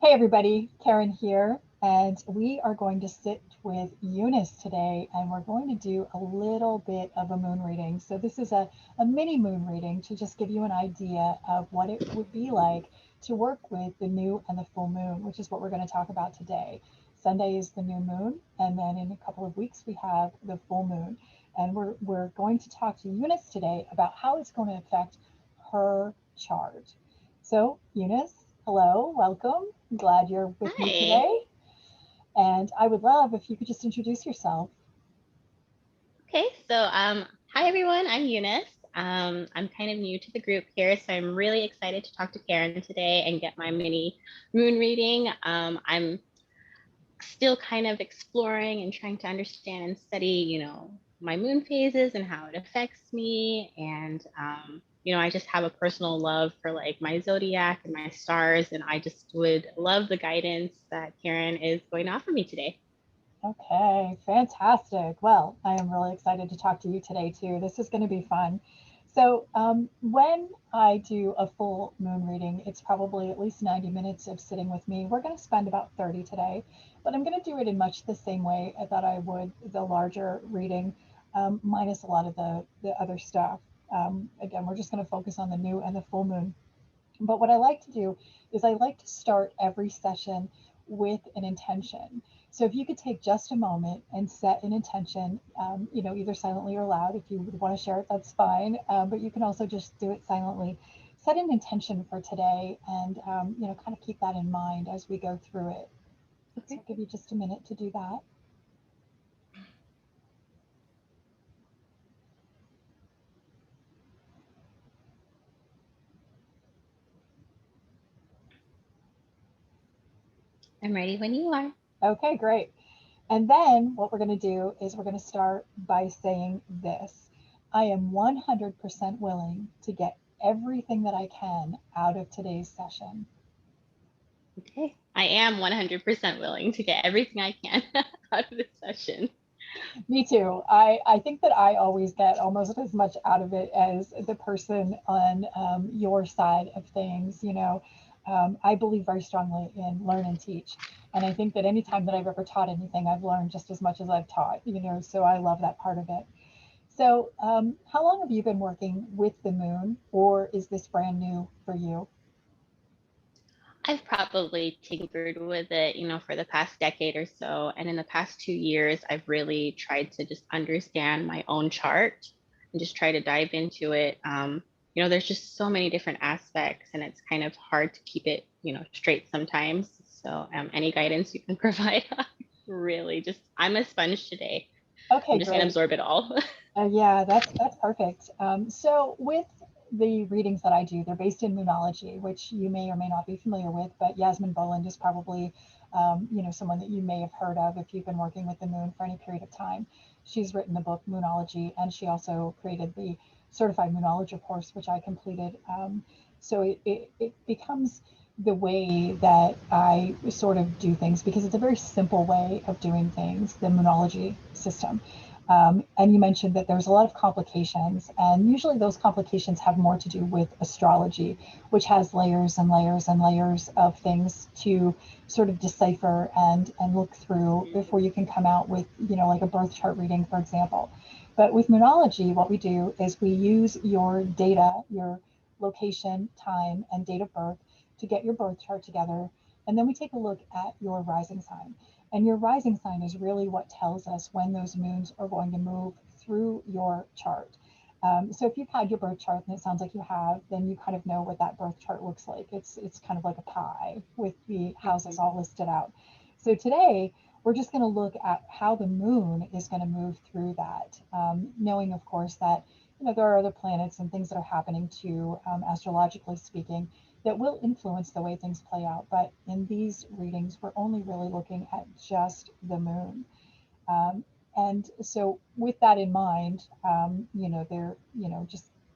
Hey everybody, Karen here, and we are going to sit with Eunice today, and we're going to do a little bit of a moon reading. So this is a mini moon reading to just give you an idea of what it would be like to work with the new and the full moon, which is what we're going to talk about today. Sunday is the new moon, and then in a couple of weeks we have the full moon. And we're going to talk to Eunice today about how it's going to affect her chart. So, Eunice, hello, welcome. I'm glad you're with me Hi. today. And I would love if you could just introduce yourself. Okay, so hi everyone. I'm Eunice. I'm kind of new to the group here, so I'm really excited to talk to Karen today and get my mini moon reading. I'm still kind of exploring and trying to understand and study, my moon phases and how it affects me. And I just have a personal love for like my zodiac and my stars, and I just would love the guidance that Karen is going to offer me today. Okay, fantastic. Well, I am really excited to talk to you today, too. This is going to be fun. So, when I do a full moon reading, it's probably at least 90 minutes of sitting with me. We're going to spend about 30 today, but I'm going to do it in much the same way that I would the larger reading, minus a lot of the other stuff. Again, we're just going to focus on the new and the full moon. But what I like to do is I like to start every session with an intention. So if you could take just a moment and set an intention, either silently or loud. If you would want to share it, that's fine. But you can also just do it silently. Set an intention for today, and kind of keep that in mind as we go through it. So Okay. I'll give you just a minute to do that. I'm ready when you are. Okay, great. And then what we're going to do is we're going to start by saying this: I am 100% willing to get everything that I can out of today's session. Okay. I am 100% willing to get everything I can out of this session. Me too. I think that I always get almost as much out of it as the person on your side of things. I believe very strongly in learn and teach. And I think that anytime that I've ever taught anything, I've learned just as much as I've taught, so I love that part of it. So, how long have you been working with the moon, or is this brand new for you? I've probably tinkered with it, for the past decade or so. And in the past 2 years, I've really tried to just understand my own chart and just try to dive into it. There's just so many different aspects, and it's kind of hard to keep it, straight sometimes. So, any guidance you can provide, really just, I'm a sponge today. I'm Okay, just going to great. absorb it all. Yeah, that's perfect. So with the readings that I do, they're based in Moonology, which you may or may not be familiar with, but Yasmin Boland is probably, someone that you may have heard of if you've been working with the moon for any period of time. She's written the book Moonology, and she also created the Certified Moonologer course, which I completed. So it becomes the way that I sort of do things because it's a very simple way of doing things, the Moonology system. And you mentioned that there's a lot of complications, and usually those complications have more to do with astrology, which has layers and layers and layers of things to sort of decipher and look through before you can come out with, like a birth chart reading, for example. But with Moonology, what we do is we use your data, your location, time, and date of birth to get your birth chart together. And then we take a look at your rising sign. And your rising sign is really what tells us when those moons are going to move through your chart. So if you've had your birth chart and it sounds like you have, then you kind of know what that birth chart looks like. It's kind of like a pie with the houses all listed out. So today we're just going to look at how the moon is going to move through that, knowing of course that there are other planets and things that are happening too, astrologically speaking, that will influence the way things play out. But in these readings, we're only really looking at just the moon. Um, and so, with that in mind,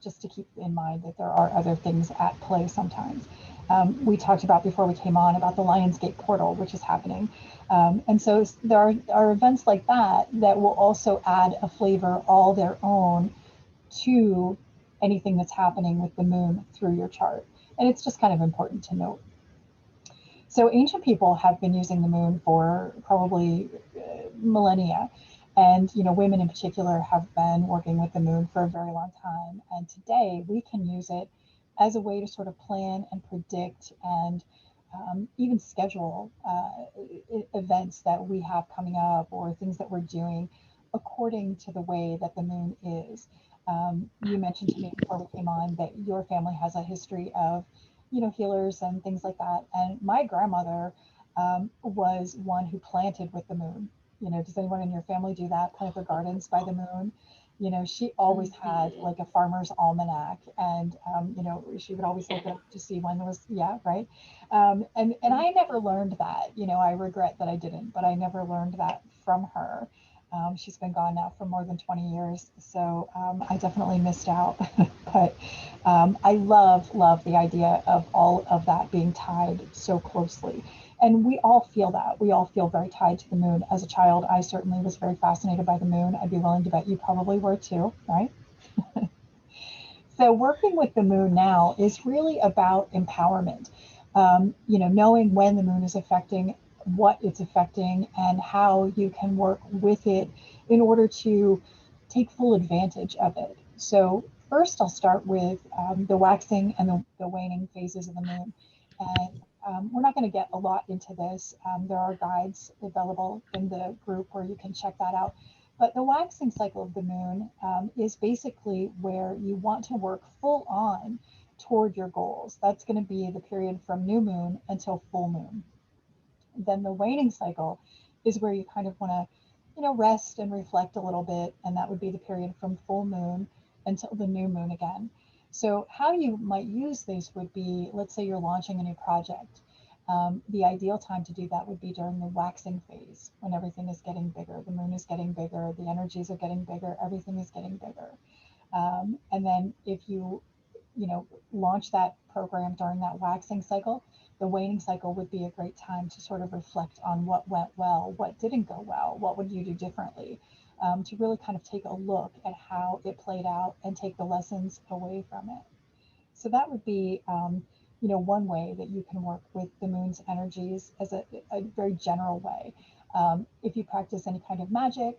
just to keep in mind that there are other things at play sometimes. We talked about before we came on about the Lionsgate portal, which is happening. And so there are events like that that will also add a flavor all their own to anything that's happening with the moon through your chart. And it's just kind of important to note. So ancient people have been using the moon for probably millennia. And women in particular have been working with the moon for a very long time. And today we can use it as a way to sort of plan and predict and even schedule events that we have coming up or things that we're doing according to the way that the moon is. You mentioned to me before we came on that your family has a history of, healers and things like that. And my grandmother was one who planted with the moon. Does anyone in your family do that? Plant their gardens by the moon? She always had Mhm. like a farmer's almanac, and she would always look it up to see when there was, yeah, right. And I never learned that. I regret that I didn't, but I never learned that from her. She's been gone now for more than 20 years, so I definitely missed out. But I love the idea of all of that being tied so closely. And we all feel that. We all feel very tied to the moon. As a child, I certainly was very fascinated by the moon. I'd be willing to bet you probably were too, right? So working with the moon now is really about empowerment. Knowing when the moon is affecting, what it's affecting, and how you can work with it in order to take full advantage of it. So first, I'll start with the waxing and the waning phases of the moon. And we're not going to get a lot into this. There are guides available in the group where you can check that out. But the waxing cycle of the moon is basically where you want to work full on toward your goals. That's going to be the period from new moon until full moon. Then the waning cycle is where you kind of want to, rest and reflect a little bit. And that would be the period from full moon until the new moon again. So, how you might use these would be, let's say you're launching a new project. The ideal time to do that would be during the waxing phase when everything is getting bigger. The moon is getting bigger, the energies are getting bigger, everything is getting bigger. And then if you launch that program during that waxing cycle, the waning cycle would be a great time to sort of reflect on what went well, what didn't go well, what would you do differently, to really kind of take a look at how it played out and take the lessons away from it. So that would be, one way that you can work with the moon's energies as a very general way. If you practice any kind of magic,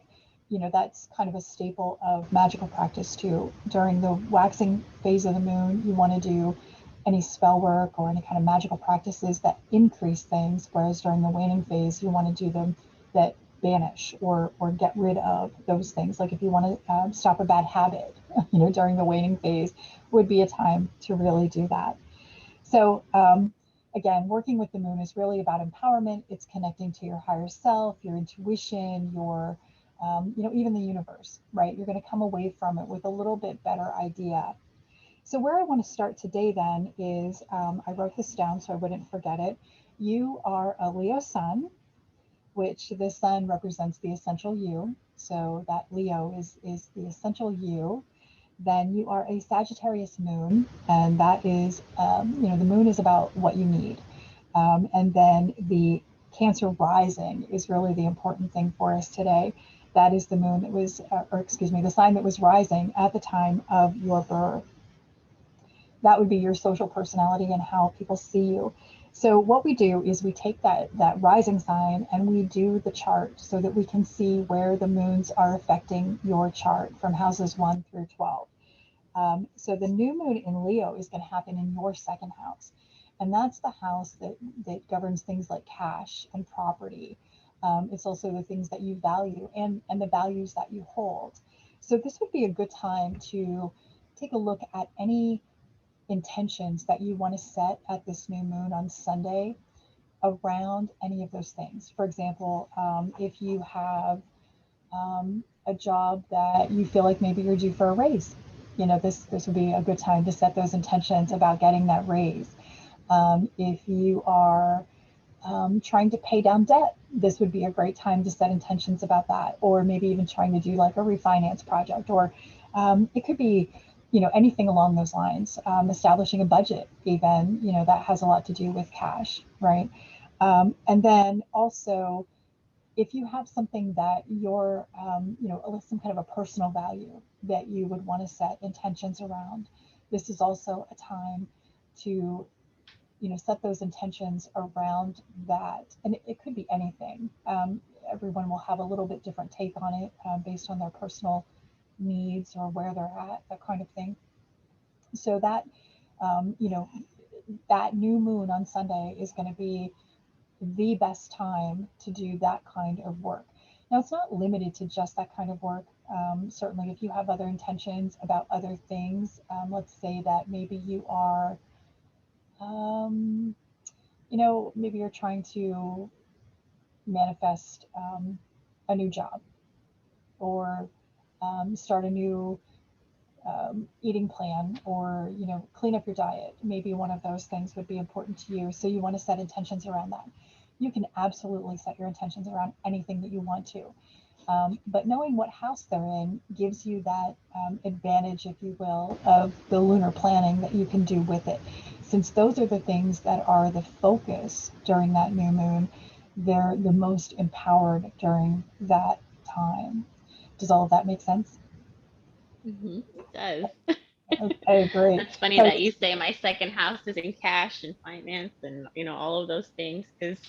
that's kind of a staple of magical practice too. During the waxing phase of the moon, you want to do any spell work or any kind of magical practices that increase things, whereas during the waning phase, you want to do them that banish or get rid of those things. Like if you want to stop a bad habit, during the waning phase would be a time to really do that. So, again, working with the moon is really about empowerment. It's connecting to your higher self, your intuition, even the universe, right? You're going to come away from it with a little bit better idea. So, where I want to start today then is I wrote this down so I wouldn't forget it. You are a Leo sun, which the sun represents the essential you. So, that Leo is the essential you. Then you are a Sagittarius moon, and that is, the moon is about what you need. And then the Cancer rising is really the important thing for us today. That is the moon that was, or excuse me, the sign that was rising at the time of your birth. That would be your social personality and how people see you. So what we do is we take that rising sign and we do the chart so that we can see where the moons are affecting your chart from houses 1 through 12. So the new moon in Leo is going to happen in your second house. And that's the house that governs things like cash and property. It's also the things that you value and the values that you hold. So this would be a good time to take a look at any intentions that you want to set at this new moon on Sunday around any of those things. For example, if you have a job that you feel like maybe you're due for a raise, this would be a good time to set those intentions about getting that raise. If you are trying to pay down debt, this would be a great time to set intentions about that, or maybe even trying to do like a refinance project, or it could be, anything along those lines. Establishing a budget, even, that has a lot to do with cash, right? And then also, if you have something that you're, some kind of a personal value that you would want to set intentions around, this is also a time to set those intentions around that. And it could be anything. Everyone will have a little bit different take on it based on their personal needs or where they're at, that kind of thing. So that, um, you know, that new moon on Sunday is going to be the best time to do that kind of work. Now, it's not limited to just that kind of work. Certainly, if you have other intentions about other things, let's say that maybe you are, um, maybe you're trying to manifest a new job or start a new eating plan, or clean up your diet. Maybe one of those things would be important to you, so you want to set intentions around that. You can absolutely set your intentions around anything that you want to, but knowing what house they're in gives you that advantage, if you will, of the lunar planning that you can do with it. Since those are the things that are the focus during that new moon, they're the most empowered during that time. Does all of that make sense? It does. Okay, great. That's funny that you Because say my second house is in cash and finance and all of those things, because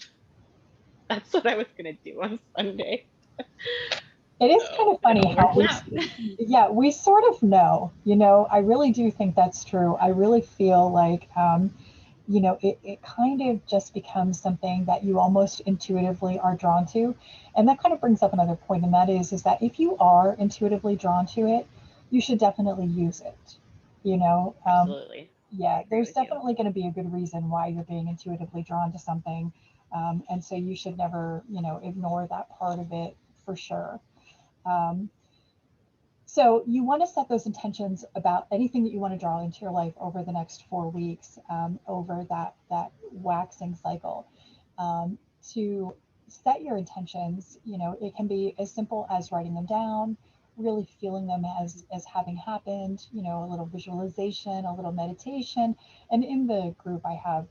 that's what I was gonna do on Sunday. it is kind So of it funny all how works out. yeah, we sort of know, I really do think that's true. I really feel like, it kind of just becomes something that you almost intuitively are drawn to. And that kind of brings up another point, and that is that if you are intuitively drawn to it, you should definitely use it. You know, um, Absolutely. I yeah, agree there's with you. definitely going to be a good reason why you're being intuitively drawn to something. And so you should never, ignore that part of it for sure. Um, so you want to set those intentions about anything that you want to draw into your life over the next 4 weeks, over that waxing cycle. To set your intentions, it can be as simple as writing them down, really feeling them as having happened. A little visualization, a little meditation, and in the group I have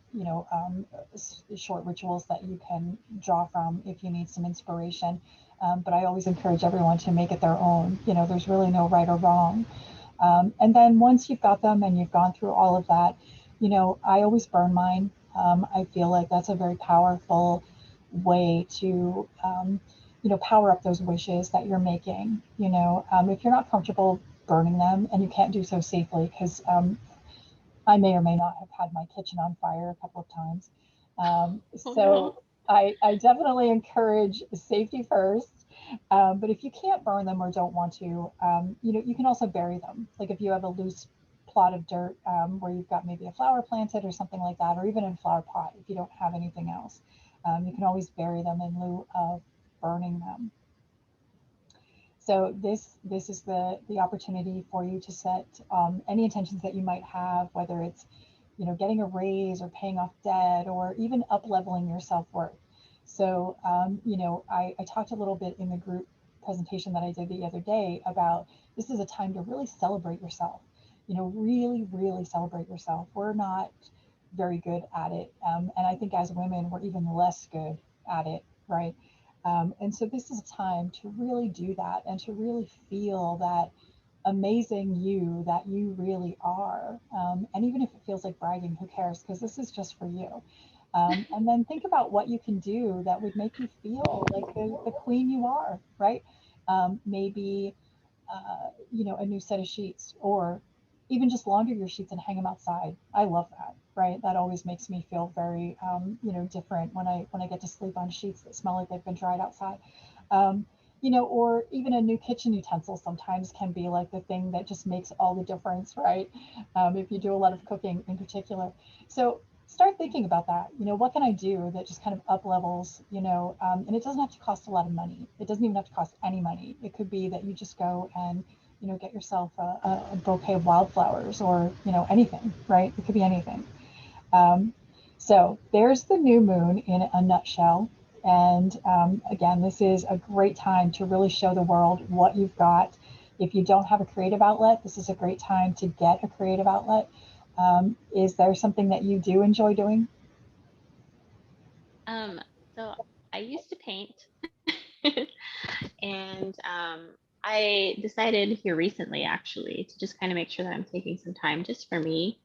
short rituals that you can draw from if you need some inspiration. But I always encourage everyone to make it their own. There's really no right or wrong. And then once you've got them and you've gone through all of that, I always burn mine. I feel like that's a very powerful way to, power up those wishes that you're making. If you're not comfortable burning them, and you can't do so safely, because I may or may not have had my kitchen on fire a couple of times. Oh no. So I definitely encourage safety first. But if you can't burn them or don't want to, you can also bury them. Like if you have a loose plot of dirt where you've got maybe a flower planted or something like that, or even in a flower pot if you don't have anything else, you can always bury them in lieu of burning them. So this is the opportunity for you to set any intentions that you might have, whether it's getting a raise or paying off debt or even up leveling your self worth. So I talked a little bit in the group presentation that I did the other day about this is a time to really celebrate yourself. Really, really celebrate yourself. We're not very good at it, and I think as women we're even less good at it, right? And so this is a time to really do that and to really feel that amazing you that you really are. And even if it feels like bragging, who cares? Because this is just for you. And then think about what you can do that would make you feel like the queen you are, right? Maybe a new set of sheets, or even just launder your sheets and hang them outside. I love that, right? That always makes me feel very, different when I get to sleep on sheets that smell like they've been dried outside. Um, or even a new kitchen utensil sometimes can be like the thing that just makes all the difference, right? If you do a lot of cooking in particular. So start thinking about that. What can I do that just kind of up levels, and it doesn't have to cost a lot of money. It doesn't even have to cost any money. It could be that you just go and, get yourself a bouquet of wildflowers, or, anything, right? It could be anything. Um, so there's the new moon in a nutshell. And again, this is a great time to really show the world what you've got. If you don't have a creative outlet, this is a great time to get a creative outlet. Is there something that you do enjoy doing? Um, so I used to paint, and I decided here recently, actually, to just kind of make sure that I'm taking some time just for me.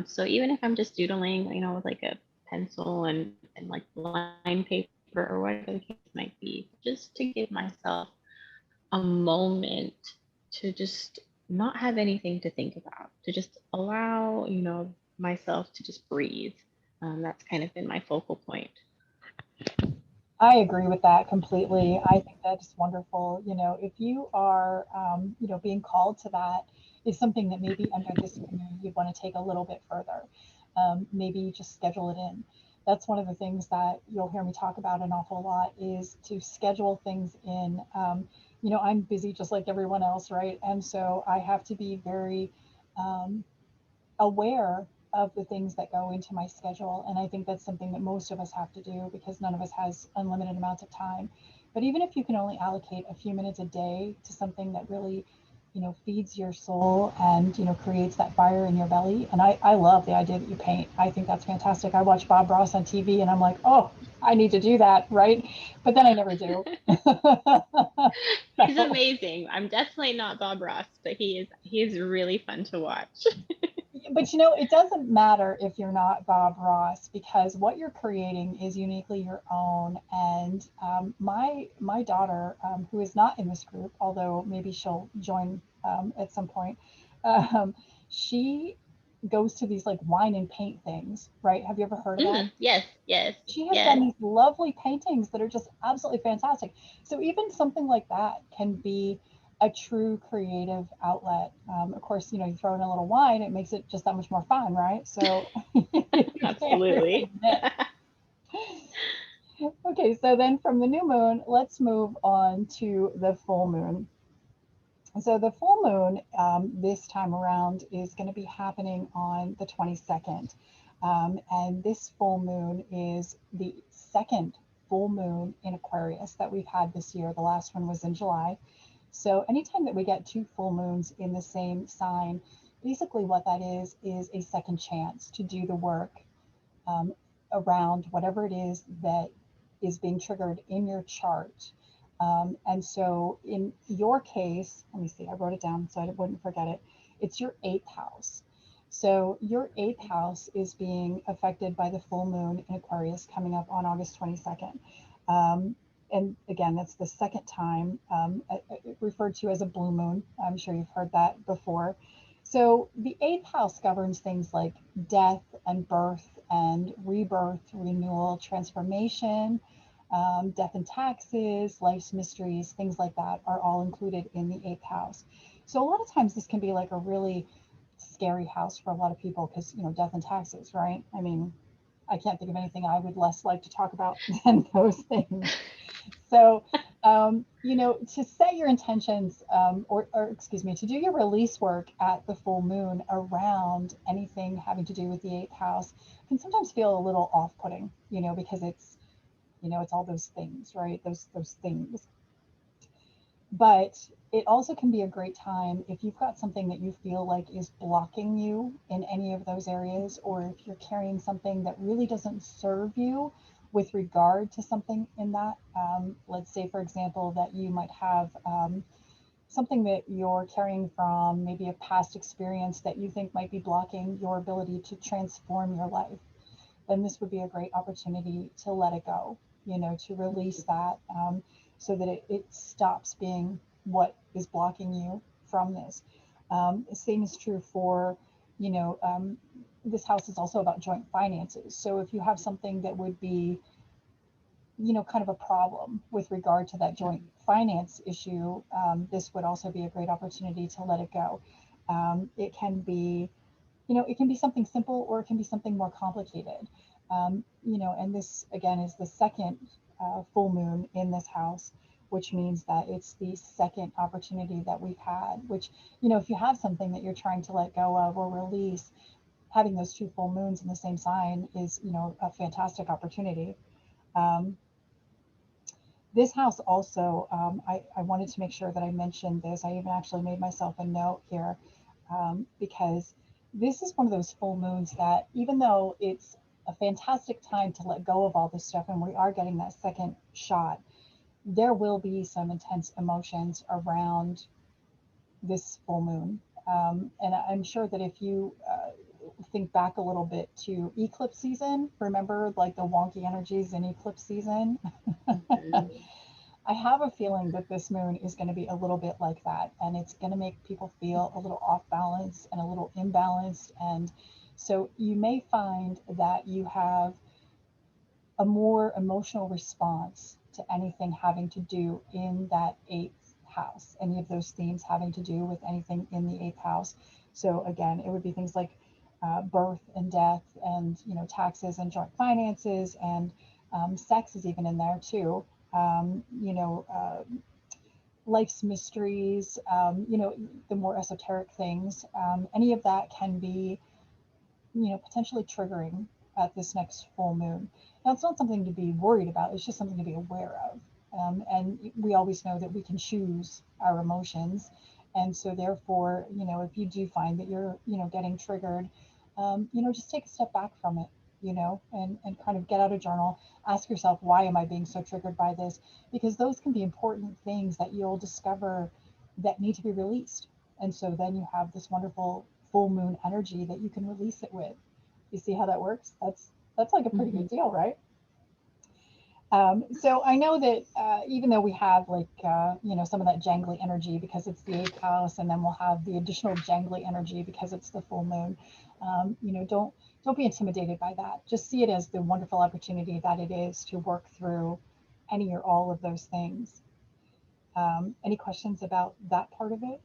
So even if I'm just doodling, with like a pencil and like line paper or whatever the case might be, just to give myself a moment to just not have anything to think about, to just allow, myself to just breathe. That's kind of been my focal point. I agree with that completely. I think that's wonderful. If you are, being called to that, is something that maybe under this moon you want to take a little bit further. Maybe just schedule it in. That's one of the things that you'll hear me talk about an awful lot is to schedule things in. I'm busy just like everyone else, right? And so I have to be very um, aware of the things that go into my schedule. And I think that's something that most of us have to do because none of us has unlimited amounts of time. But even if you can only allocate a few minutes a day to something that really, feeds your soul and, creates that fire in your belly. And I love the idea that you paint. I think that's fantastic. I watch Bob Ross on TV and I'm like, oh, I need to do that, right? But then I never do. He's So, amazing. I'm definitely not Bob Ross, but he is really fun to watch. but it doesn't matter if you're not Bob Ross because what you're creating is uniquely your own. And my daughter, who is not in this group, although maybe she'll join at some point, um, she goes to these like wine and paint things, right? Have you ever heard of that? Yes, yes, She has done yes. these lovely paintings that are just absolutely fantastic. So even something like that can be a true creative outlet. Of course, you throw in a little wine, it makes it just that much more fun, right? So you can't really Absolutely. miss. Okay, so then from the new moon, let's move on to the full moon. So the full moon this time around is going to be happening on the 22nd. And this full moon is the second full moon in Aquarius that we've had this year. The last one was in July. So anytime that we get two full moons in the same sign, basically what that is a second chance to do the work um, around whatever it is that is being triggered in your chart. And so in your case, let me see, I wrote it down so I wouldn't forget it. It's your eighth house. So your eighth house is being affected by the full moon in Aquarius coming up on August 22nd. And again, that's the second time referred to as a blue moon. I'm sure you've heard that before. So the eighth house governs things like death and birth and rebirth, renewal, transformation, death and taxes, life's mysteries, things like that are all included in the eighth house. So a lot of times this can be like a really scary house for a lot of people because, death and taxes, right? I mean, I can't think of anything I would less like to talk about than those things. So, to set your intentions, or excuse me, to do your release work at the full moon around anything having to do with the eighth house can sometimes feel a little off-putting, because it's all those things, right? Those things. But it also can be a great time if you've got something that you feel like is blocking you in any of those areas, or if you're carrying something that really doesn't serve you with regard to something in that. Let's say, for example, that you might have something that you're carrying from maybe a past experience that you think might be blocking your ability to transform your life. Then this would be a great opportunity to let it go, to release that so that it stops being what is blocking you from this. Same is true for, you know, um, this house is also about joint finances. So if you have something that would be, kind of a problem with regard to that joint finance issue, this would also be a great opportunity to let it go. It can be, it can be something simple or it can be something more complicated. And this again is the second full moon in this house, which means that it's the second opportunity that we've had. Which, if you have something that you're trying to let go of or release, having those two full moons in the same sign is, a fantastic opportunity. Um, this house also, I wanted to make sure that I mentioned this. I even actually made myself a note here because this is one of those full moons that, even though it's a fantastic time to let go of all this stuff and we are getting that second shot, there will be some intense emotions around this full moon. And I'm sure that if you think back a little bit to eclipse season. Remember, like the wonky energies in eclipse season? Mhm. I have a feeling that this moon is going to be a little bit like that, and it's going to make people feel a little off balance and a little imbalanced. And so you may find that you have a more emotional response to anything having to do in that eighth house, any of those themes having to do with anything in the eighth house. So again, it would be things like birth and death, and taxes and joint finances, and sex is even in there too. Life's mysteries, the more esoteric things. Any of that can be potentially triggering at this next full moon. Now, it's not something to be worried about, it's just something to be aware of. And we always know that we can choose our emotions. And so, therefore, if you do find that you're, getting triggered, just take a step back from it, and kind of get out a journal, ask yourself, why am I being so triggered by this? Because those can be important things that you'll discover that need to be released. And so then you have this wonderful full moon energy that you can release it with. You see how that works? That's like a pretty Mhm. good deal, right? So I know that even though we have like some of that jangly energy because it's the eighth house, and then we'll have the additional jangly energy because it's the full moon. Don't be intimidated by that. Just see it as the wonderful opportunity that it is to work through any or all of those things. Any questions about that part of it?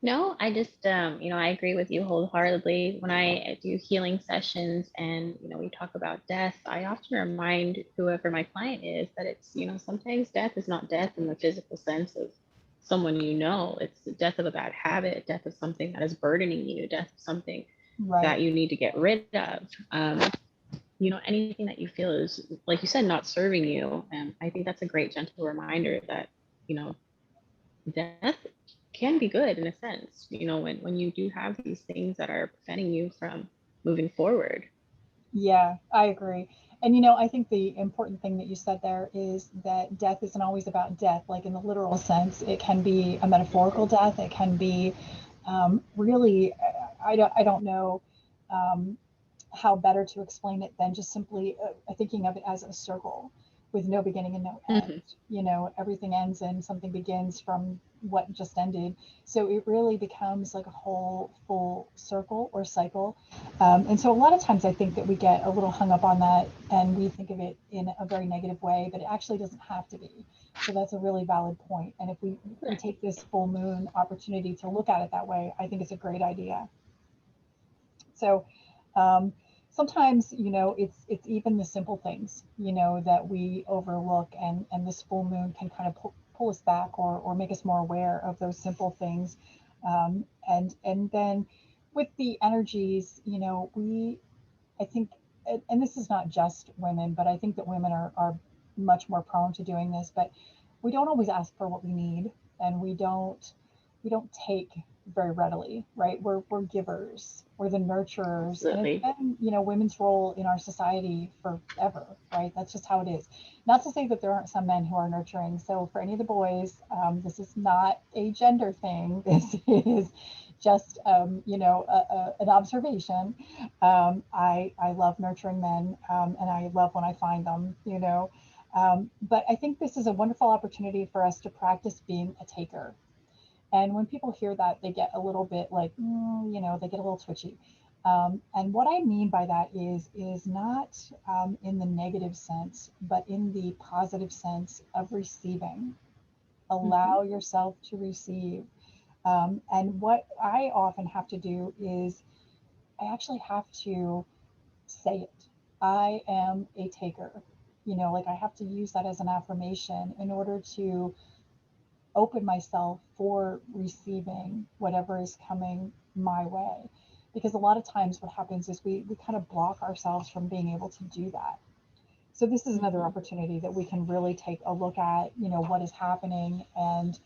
No, I just, I agree with you wholeheartedly. When I do healing sessions and, we talk about death, I often remind whoever my client is that it's, sometimes death is not death in the physical sense of someone you know. It's the death of a bad habit, death of something that is burdening you, death of something Right. that you need to get rid of. Anything that you feel is, like you said, not serving you. And I think that's a great gentle reminder that, you know, death can be good in a sense, when you do have these things that are preventing you from moving forward. Yeah, I agree. And I think the important thing that you said there is that death isn't always about death, like in the literal sense. It can be a metaphorical death. It can be really, I don't know um, how better to explain it than just simply thinking of it as a circle with no beginning and no end. Hmm. Everything ends and something begins from what just ended. So it really becomes like a whole full circle or cycle. And so a lot of times I think that we get a little hung up on that and we think of it in a very negative way, but it actually doesn't have to be. So that's a really valid point. And if we Right. take this full moon opportunity to look at it that way, I think it's a great idea. So um, sometimes, it's even the simple things, that we overlook, and this full moon can kind of pull us back, or make us more aware of those simple things. And then with the energies, I think, and this is not just women, but I think that women are much more prone to doing this, but we don't always ask for what we need, and we don't take very readily, right? We're givers, we're the nurturers, and it's Absolutely. been, women's role in our society forever, right? That's just how it is. Not to say that there aren't some men who are nurturing. So for any of the boys, this is not a gender thing. This is just, an observation. I love nurturing men, and I love when I find them, but I think this is a wonderful opportunity for us to practice being a taker. And when people hear that, they get a little bit like, they get a little twitchy. And what I mean by that is not in the negative sense, but in the positive sense of receiving. Hmm. Allow yourself to receive. And what I often have to do is I actually have to say it. I am a taker. Like I have to use that as an affirmation in order to open myself for receiving whatever is coming my way. Because a lot of times what happens is we kind of block ourselves from being able to do that. So this is another Hmm. opportunity that we can really take a look at, what is happening, and,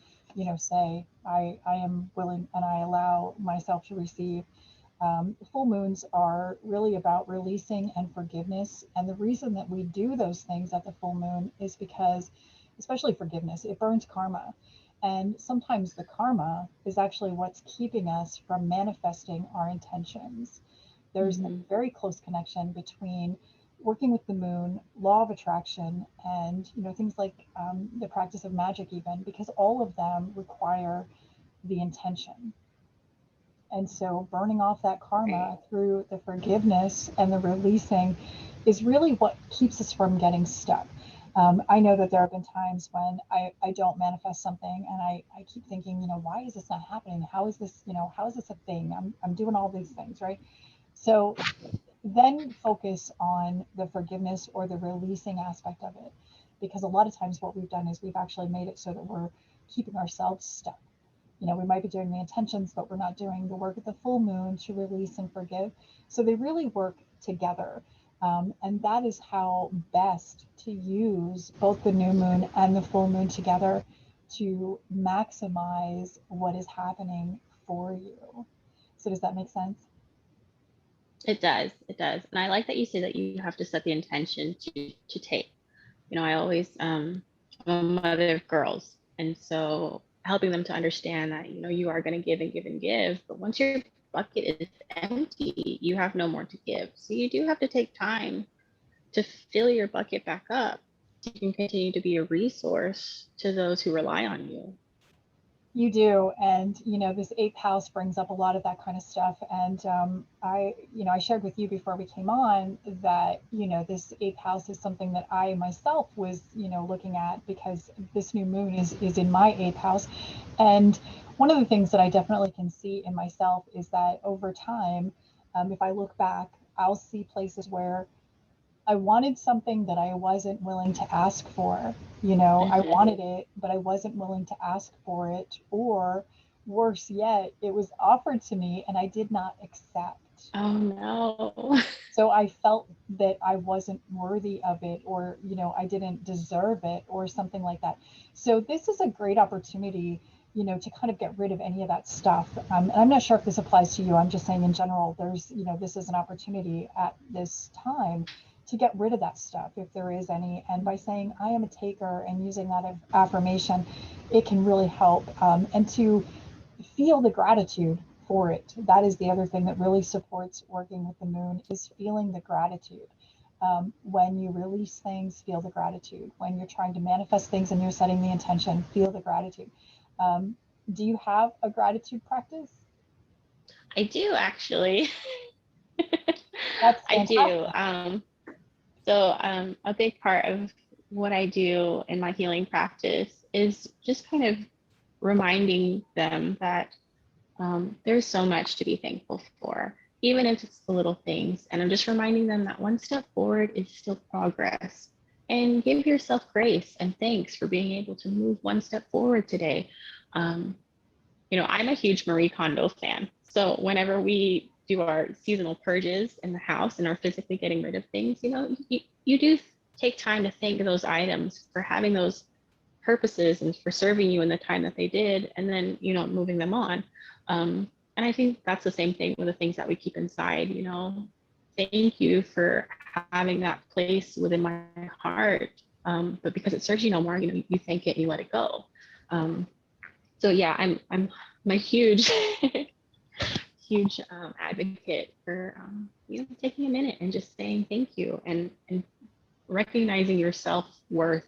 say, I am willing and I allow myself to receive. Full moons are really about releasing and forgiveness. And the reason that we do those things at the full moon is because, especially forgiveness, it burns karma. And sometimes the karma is actually what's keeping us from manifesting our intentions. There's a Hmm. very close connection between working with the moon, law of attraction, and things like the practice of magic, even because all of them require the intention. And so burning off that Right. karma through the forgiveness and the releasing is really what keeps us from getting stuck. I know that there have been times when I don't manifest something and I keep thinking, why is this not happening? How is this, how is this a thing? I'm doing all these things, right? So then focus on the forgiveness or the releasing aspect of it. Because a lot of times what we've done is we've actually made it so that we're keeping ourselves stuck. We might be doing the intentions, but we're not doing the work at the full moon to release and forgive. So they really work together. And that is how best to use both the new moon and the full moon together to maximize what is happening for you. So, does that make sense? It does. It does. And I like that you say that you have to set the intention to take. I always I'm a mother of girls, and so helping them to understand that you are going to give and give and give, but once your bucket is empty, you have no more to give. So you do have to take time to fill your bucket back up so you can continue to be a resource to those who rely on you. You do, and this eighth house brings up a lot of that kind of stuff. And I shared with you before we came on that this eighth house is something that I myself was looking at because this new moon is in my eighth house, and one of the things that I definitely can see in myself is that over time, if I look back, I'll see places where I wanted something that I wasn't willing to ask for. I Hmm. wanted it, but I wasn't willing to ask for it. Or worse yet, it was offered to me and I did not accept. Oh no. So I felt that I wasn't worthy of it, or, I didn't deserve it, or something like that. So this is a great opportunity, to kind of get rid of any of that stuff. And I'm not sure if this applies to you. I'm just saying in general, this is an opportunity at this time to get rid of that stuff if there is any. And by saying, I am a taker and using that affirmation, it can really help. And to feel the gratitude for it. That is the other thing that really supports working with the moon is feeling the gratitude. When you release things, feel the gratitude. When you're trying to manifest things and you're setting the intention, feel the gratitude. Um, do you have a gratitude practice? I do actually. That's I do. fantastic. So a big part of what I do in my healing practice is just kind of reminding them that there's so much to be thankful for, even if it's the little things. And I'm just reminding them that one step forward is still progress. And give yourself grace and thanks for being able to move one step forward today. Um, I'm a huge Marie Kondo fan. So whenever we do our seasonal purges in the house and are physically getting rid of things, you do take time to thank those items for having those purposes and for serving you in the time that they did, and then moving them on. And I think that's the same thing with the things that we keep inside. Thank you for having that place within my heart, but because it serves you no more, you thank it and you let it go. um, so yeah, I'm a huge huge advocate for taking a minute and just saying thank you, and recognizing your self-worth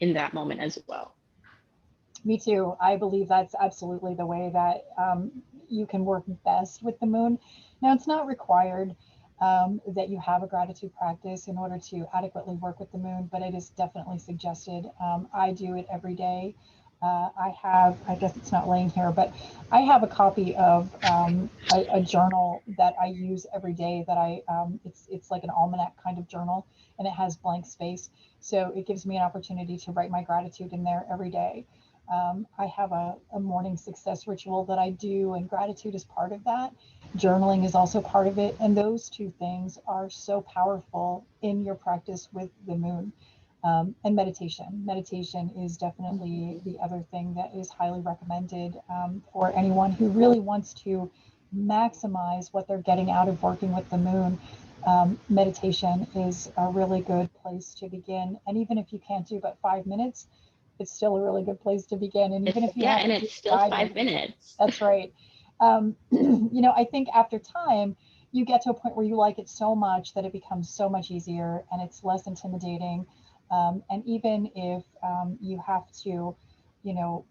in that moment as well. Me too. I believe that's absolutely the way that you can work best with the moon. Now, it's not required that you have a gratitude practice in order to adequately work with the moon, but it is definitely suggested. I do it every day. I guess it's not laying here, but I have a copy of a journal that I use every day it's like an almanac kind of journal, and it has blank space. So it gives me an opportunity to write my gratitude in there every day. I have a morning success ritual that I do, and gratitude is part of that. Journaling is also part of it. And those two things are so powerful in your practice with the moon. And meditation. Meditation is definitely the other thing that is highly recommended for anyone who really wants to maximize what they're getting out of working with the moon. Meditation is a really good place to begin. And even if you can't do but 5 minutes, it's still a really good place to begin. And even It's if you yeah, have and to do it's still guided, 5 minutes. that's right. I think after time, you get to a point where you like it so much that it becomes so much easier and it's less intimidating. And even if you have to,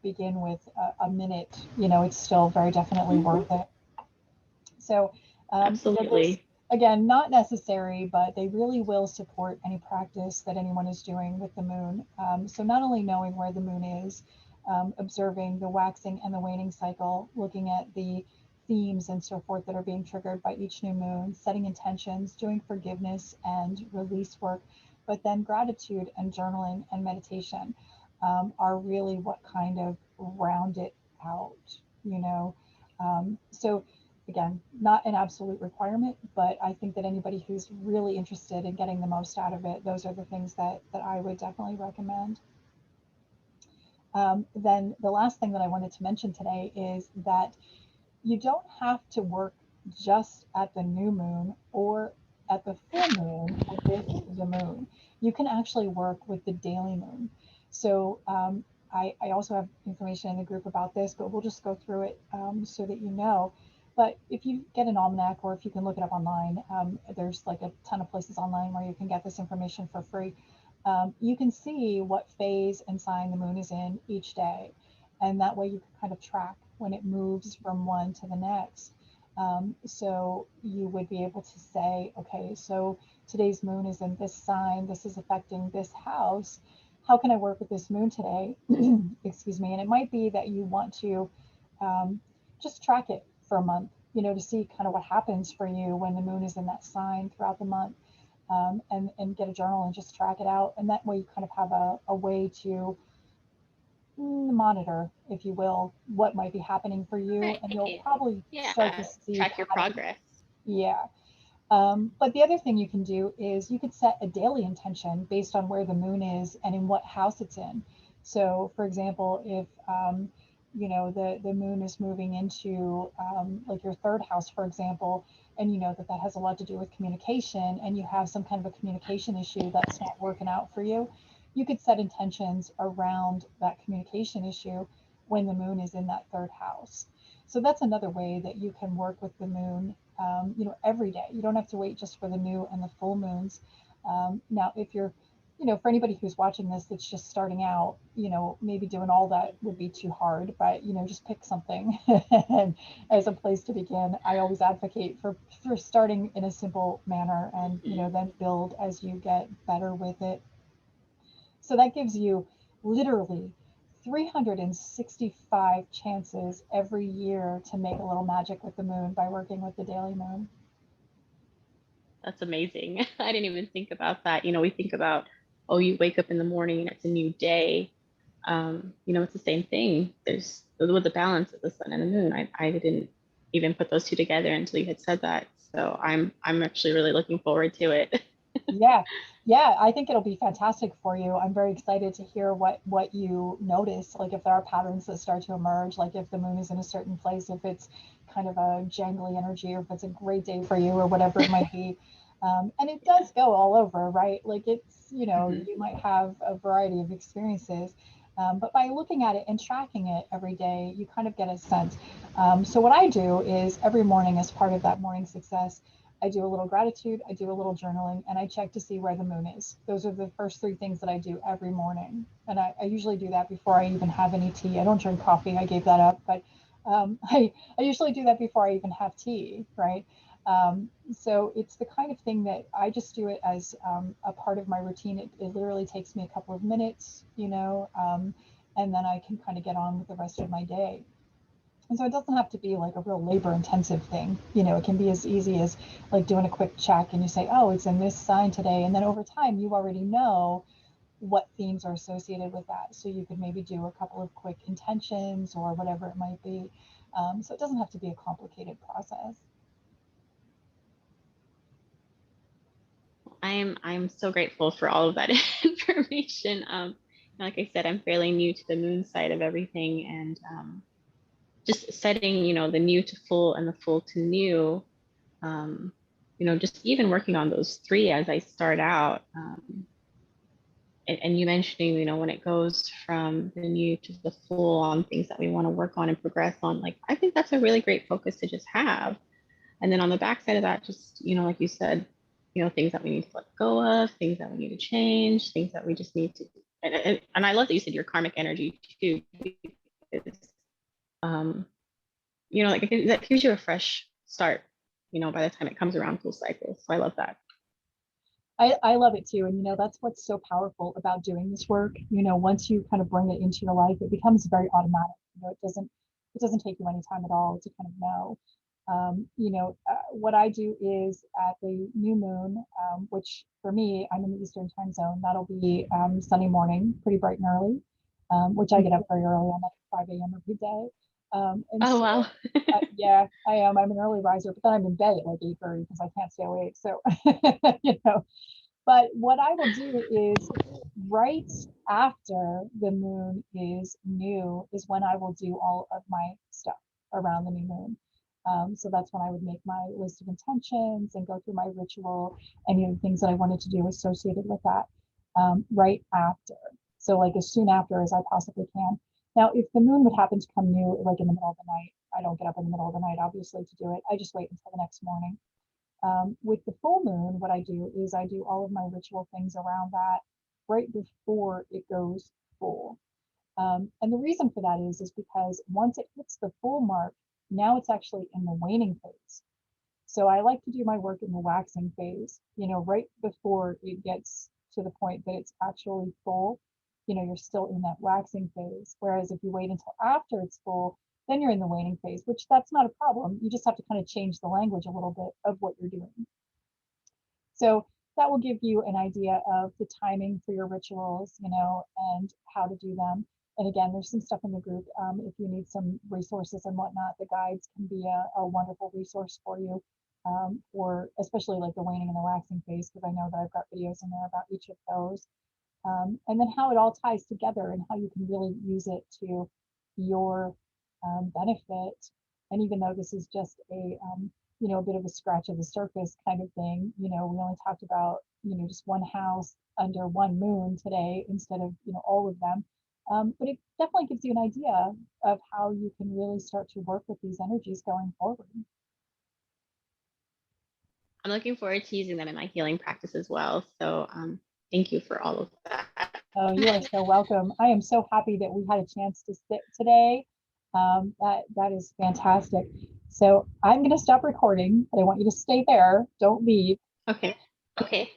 begin with a minute, it's still very definitely Mhm. worth it. So, this, Absolutely. again, not necessary, but they really will support any practice that anyone is doing with the moon. So, not only knowing where the moon is, observing the waxing and the waning cycle, looking at the themes and so forth that are being triggered by each new moon, setting intentions, doing forgiveness and release work, but then gratitude and journaling and meditation are really what kind of round it out, you know. So, again, not an absolute requirement, but I think that anybody who's really interested in getting the most out of it, those are the things that I would definitely recommend. Then the last thing that I wanted to mention today is that you don't have to work just at the new moon or at the full moon with the moon. You can actually work with the daily moon. So I also have information in the group about this, but we'll just go through it so that you know. But if you get an almanac or if you can look it up online, there's like a ton of places online where you can get this information for free. You can see what phase and sign the moon is in each day. And that way you can kind of track when it moves from one to the next. So you would be able to say, okay, so today's moon is in this sign, this is affecting this house. How can I work with this moon today? Excuse me. And it might be that you want to um, just track it for a month, to see kind of what happens for you when the moon is in that sign throughout the month. And get a journal and just track it out. And that way you kind of have a way to monitor, if you will, what might be happening for you. And you'll Right. probably start to Yeah. see Track your patterns. progress. Yeah. But the other thing you can do is you could set a daily intention based on where the moon is and in what house it's in. So, for example, if the moon is moving into like your third house, for example, and you know that that has a lot to do with communication, and you have some kind of a communication issue that's not working out for you, you could set intentions around that communication issue when the moon is in that third house. So that's another way that you can work with the moon, every day. You don't have to wait just for the new and the full moons. Now, if you're, for anybody who's watching this that's just starting out, maybe doing all that would be too hard, but, just pick something and as a place to begin. I always advocate for starting in a simple manner and, then build as you get better with it. So that gives you literally 365 chances every year to make a little magic with the moon by working with the daily moon. That's amazing. I didn't even think about that. We think about, oh, you wake up in the morning and it's a new day. It's the same thing. There's with the balance of the sun and the moon. I didn't even put those two together until you had said that. So I'm actually really looking forward to it. Yeah, yeah, I think it'll be fantastic for you. I'm very excited to hear what you notice, like if there are patterns that start to emerge, like if the moon is in a certain place, if it's kind of a jangly energy, or if it's a great day for you, or whatever it might be. And it Yeah. does go all over, right? Like it's, Hmm. you might have a variety of experiences. But by looking at it and tracking it every day, you kind of get a sense. So what I do is every morning, as part of that morning success, I do a little gratitude, I do a little journaling, and I check to see where the moon is. Those are the first three things that I do every morning. And I usually do that before I even have any tea. I don't drink coffee, I gave that up, but I usually do that before I even have tea, right? So it's the kind of thing that I just do it as a part of my routine. It literally takes me a couple of minutes, and then I can kind of get on with the rest of my day. And so it doesn't have to be like a real labor intensive thing. It can be as easy as like doing a quick check and you say, oh, it's in this sign today. And then over time, you already know what themes are associated with that. So you could maybe do a couple of quick intentions or whatever it might be. So it doesn't have to be a complicated process. I'm so grateful for all of that information. Like I said, I'm fairly new to the moon side of everything, and just setting, the new to full and the full to new. Just even working on those three as I start out. and you mentioning, when it goes from the new to the full on things that we want to work on and progress on, like I think that's a really great focus to just have. And then on the backside of that, just, like you said, things that we need to let go of, things that we need to change, things that we just need to, and I love that you said your karmic energy too, because, um, like that gives you a fresh start, by the time it comes around full cycle. So I love that. I love it too. And that's what's so powerful about doing this work. Once you kind of bring it into your life, it becomes very automatic. It doesn't take you any time at all to kind of know. What I do is at the new moon, which for me, I'm in the Eastern time zone. That'll be Sunday morning, pretty bright and early, which I get up very early. I'm like 5 a.m. every day. And Oh, so, wow. yeah, I am. I'm an early riser, but then I'm in bed at like 8:30 because I can't stay awake. So, you know, but what I will do is right after the moon is new is when I will do all of my stuff around the new moon. So that's when I would make my list of intentions and go through my ritual, any of the things that I wanted to do associated with that right after. So like as soon after as I possibly can. Now, if the moon would happen to come new, like in the middle of the night, I don't get up in the middle of the night, obviously, to do it. I just wait until the next morning. With the full moon, what I do is I do all of my ritual things around that right before it goes full. And the reason for that is because once it hits the full mark, now it's actually in the waning phase. So I like to do my work in the waxing phase, right before it gets to the point that it's actually full, you're still in that waxing phase. Whereas if you wait until after it's full, then you're in the waning phase, which that's not a problem. You just have to kind of change the language a little bit of what you're doing. So that will give you an idea of the timing for your rituals, and how to do them. And again, there's some stuff in the group. If you need some resources and whatnot, the guides can be a wonderful resource for you, for especially like the waning and the waxing phase, because I know that I've got videos in there about each of those. And then how it all ties together and how you can really use it to your benefit. And even though this is just a bit of a scratch of the surface kind of thing, we only talked about, just one house under one moon today instead of, all of them. But it definitely gives you an idea of how you can really start to work with these energies going forward. I'm looking forward to using them in my healing practice as well. So thank you for all of that. Oh, you are so welcome. I am so happy that we had a chance to sit today. That is fantastic. So I'm going to stop recording, but I want you to stay there. Don't leave. Okay. Okay.